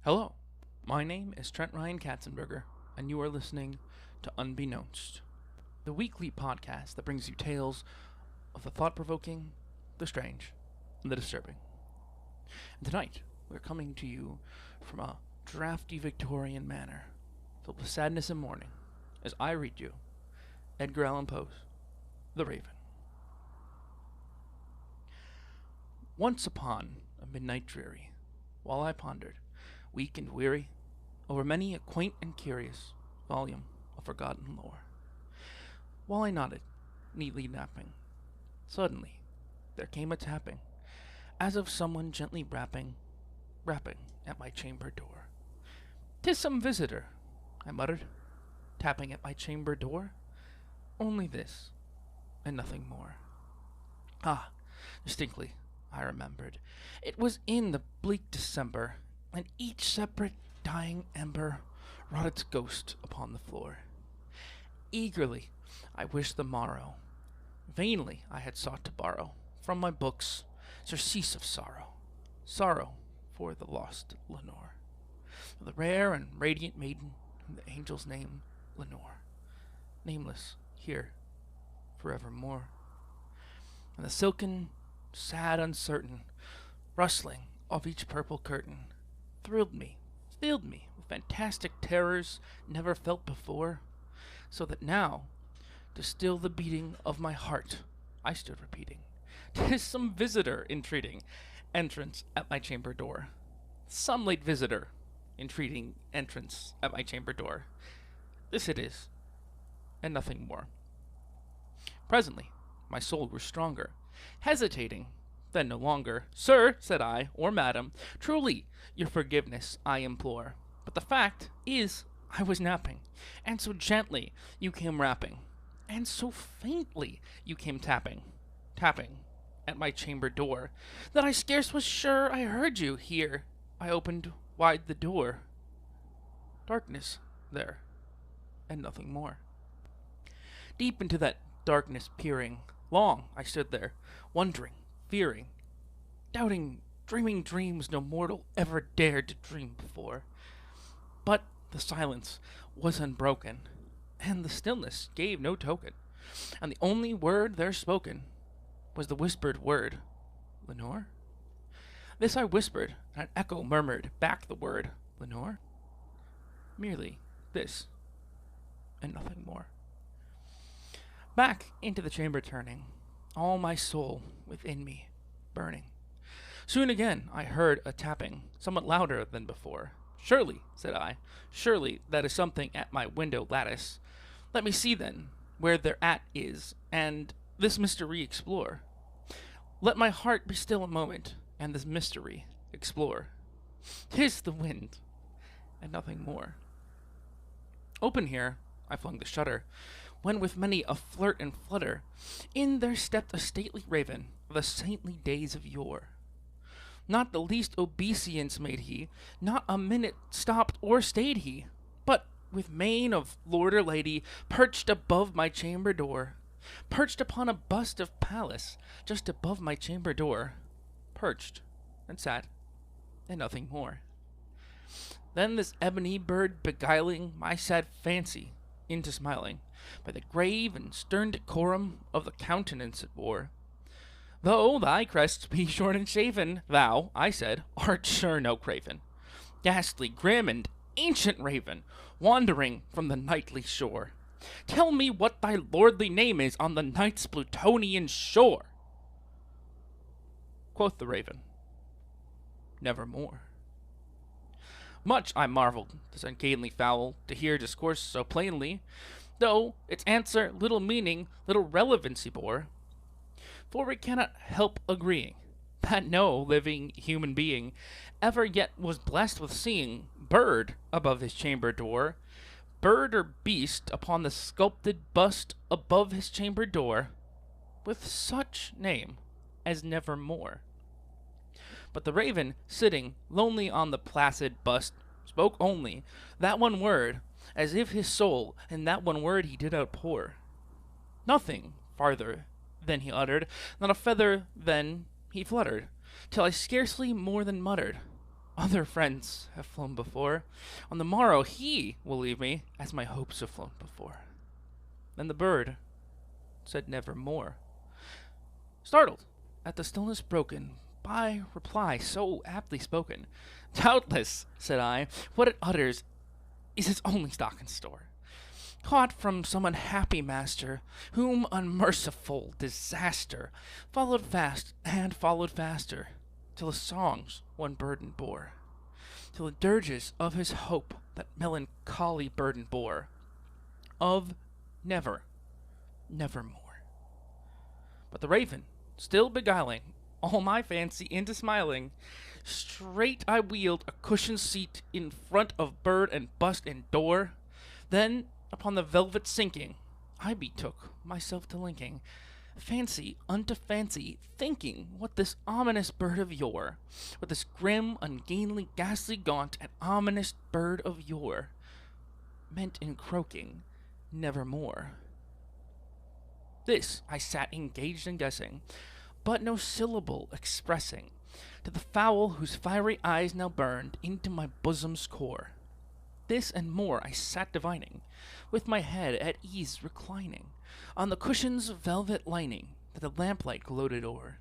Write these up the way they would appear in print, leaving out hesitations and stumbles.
Hello, my name is Trent Ryan Katzenberger, and you are listening to Unbeknownst, the weekly podcast that brings you tales of the thought-provoking, the strange, and the disturbing. And tonight, we're coming to you from a drafty Victorian manor, filled with sadness and mourning, as I read you Edgar Allan Poe's The Raven. Once upon a midnight dreary, while I pondered, weak and weary, over many a quaint and curious volume of forgotten lore. While I nodded, neatly napping, suddenly there came a tapping, as of someone gently rapping at my chamber door. "'Tis some visitor," I muttered, tapping at my chamber door. Only this, and nothing more. Ah, distinctly, I remembered. It was in the bleak December, and each separate dying ember wrought its ghost upon the floor. Eagerly I wished the morrow. Vainly I had sought to borrow from my books surcease of sorrow for the lost Lenore, for the rare and radiant maiden whom the angels name Lenore, nameless here forevermore. And the silken, sad, uncertain rustling of each purple curtain thrilled me, filled me with fantastic terrors never felt before, so that now, to still the beating of my heart, I stood repeating, "'Tis some visitor entreating entrance at my chamber door. Some late visitor entreating entrance at my chamber door. This it is, and nothing more." Presently, my soul grew stronger, hesitating, then no longer. "Sir," said I, "or madam, truly your forgiveness I implore. But the fact is I was napping, and so gently you came rapping, and so faintly you came tapping at my chamber door, that I scarce was sure I heard you here. I opened wide the door. Darkness there, and nothing more." Deep into that darkness peering, long I stood there, wondering, fearing, doubting, dreaming dreams no mortal ever dared to dream before. But the silence was unbroken, and the stillness gave no token, and the only word there spoken was the whispered word, "Lenore?" This I whispered, and an echo murmured back the word, "Lenore?" Merely this, and nothing more. Back into the chamber turning, all my soul within me burning. Soon again I heard a tapping, somewhat louder than before. "Surely," said I, "surely that is something at my window lattice. Let me see then where thereat is, and this mystery explore. Let my heart be still a moment, and this mystery explore. 'Tis the wind, and nothing more." Open here, I flung the shutter, when with many a flirt and flutter, in there stepped a stately raven of the saintly days of yore. Not the least obeisance made he, not a minute stopped or stayed he, but with mane of lord or lady, perched above my chamber door, perched upon a bust of Pallas, just above my chamber door, perched, and sat, and nothing more. Then this ebony bird beguiling my sad fancy into smiling, by the grave and stern decorum of the countenance it wore. "Though thy crest be short and shaven, thou," I said, "art sure no craven, ghastly, grim, and ancient raven, wandering from the nightly shore. Tell me what thy lordly name is on the night's Plutonian shore." Quoth the raven, "Nevermore." Much I marveled, this ungainly fowl, to hear discourse so plainly, though its answer little meaning, little relevancy bore. For we cannot help agreeing that no living human being ever yet was blessed with seeing bird above his chamber door, bird or beast upon the sculpted bust above his chamber door, with such name as Nevermore. But the raven, sitting lonely on the placid bust, spoke only that one word, as if his soul in that one word he did outpour. Nothing farther then he uttered, not a feather then he fluttered, till I scarcely more than muttered, Other friends have flown before. On the morrow he will leave me, as my hopes have flown before. Then the bird said nevermore. Startled at the stillness broken by reply so aptly spoken, doubtless, said I, what it utters is its only stock and store, caught from some unhappy master, whom unmerciful disaster followed fast and followed faster, till the songs one burden bore, till the dirges of his hope that melancholy burden bore, of never, nevermore. But the raven, still beguiling all my fancy into smiling, straight I wheeled a cushioned seat in front of bird and bust and door. Then, upon the velvet sinking, I betook myself to linking fancy unto fancy, thinking what this ominous bird of yore, what this grim, ungainly, ghastly, gaunt, and ominous bird of yore meant in croaking nevermore. This I sat engaged in guessing, but no syllable expressing, to the fowl whose fiery eyes now burned into my bosom's core. This and more I sat divining, with my head at ease reclining, on the cushion's velvet lining that the lamplight gloated o'er,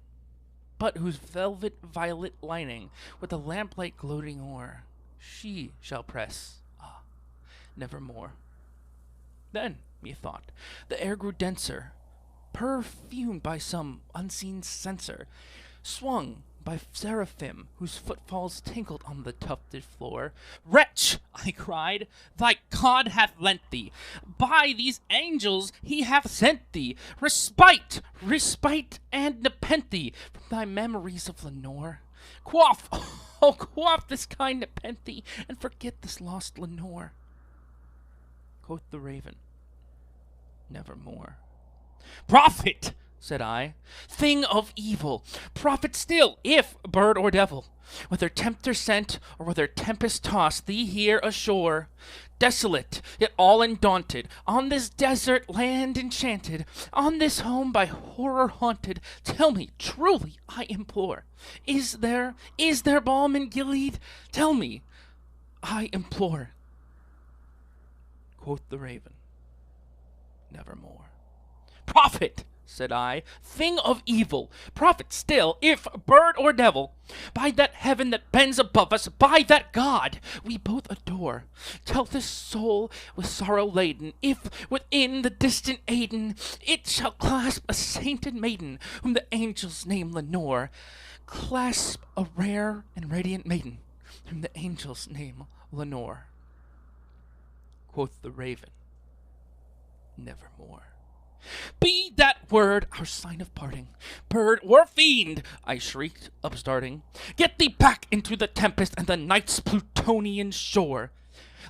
but whose velvet violet lining with the lamplight gloating o'er, she shall press, nevermore. Then, methought, the air grew denser, perfumed by some unseen censer, swung by seraphim whose footfalls tinkled on the tufted floor. Wretch, I cried, thy God hath lent thee, by these angels he hath sent thee, respite, respite, and nepenthe from thy memories of Lenore. Quaff, oh quaff this kind nepenthe, and forget this lost Lenore. Quoth the raven, nevermore. Prophet, said I, thing of evil, prophet still, if bird or devil, whether tempter sent or whether tempest tossed thee here ashore, desolate, yet all undaunted, on this desert land enchanted, on this home by horror haunted, tell me truly, I implore, is there balm in Gilead? Tell me, I implore. Quoth the raven, nevermore. Prophet, said I, thing of evil, prophet still, if bird or devil, by that heaven that bends above us, by that God we both adore, tell this soul with sorrow laden, if within the distant Aidenn it shall clasp a sainted maiden, whom the angels name Lenore, clasp a rare and radiant maiden, whom the angels name Lenore. Quoth the raven, nevermore. Be that word our sign of parting, bird or fiend, I shrieked, upstarting. Get thee back into the tempest and the night's Plutonian shore.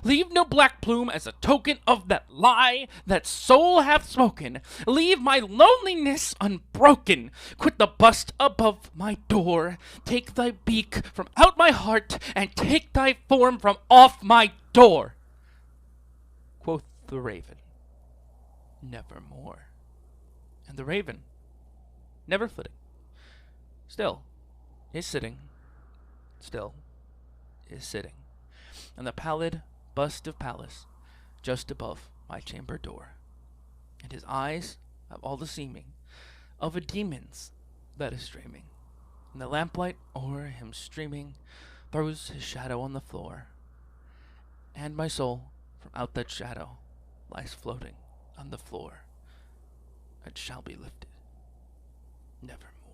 Leave no black plume as a token of that lie that soul hath spoken. Leave my loneliness unbroken. Quit the bust above my door. Take thy beak from out my heart, and take thy form from off my door. Quoth the raven, nevermore. And the raven, never flitting, still is sitting, still is sitting, on the pallid bust of Pallas, just above my chamber door. And his eyes have all the seeming of a demon's that is streaming, and the lamplight o'er him streaming throws his shadow on the floor. And my soul from out that shadow lies floating on the floor, and shall be lifted nevermore.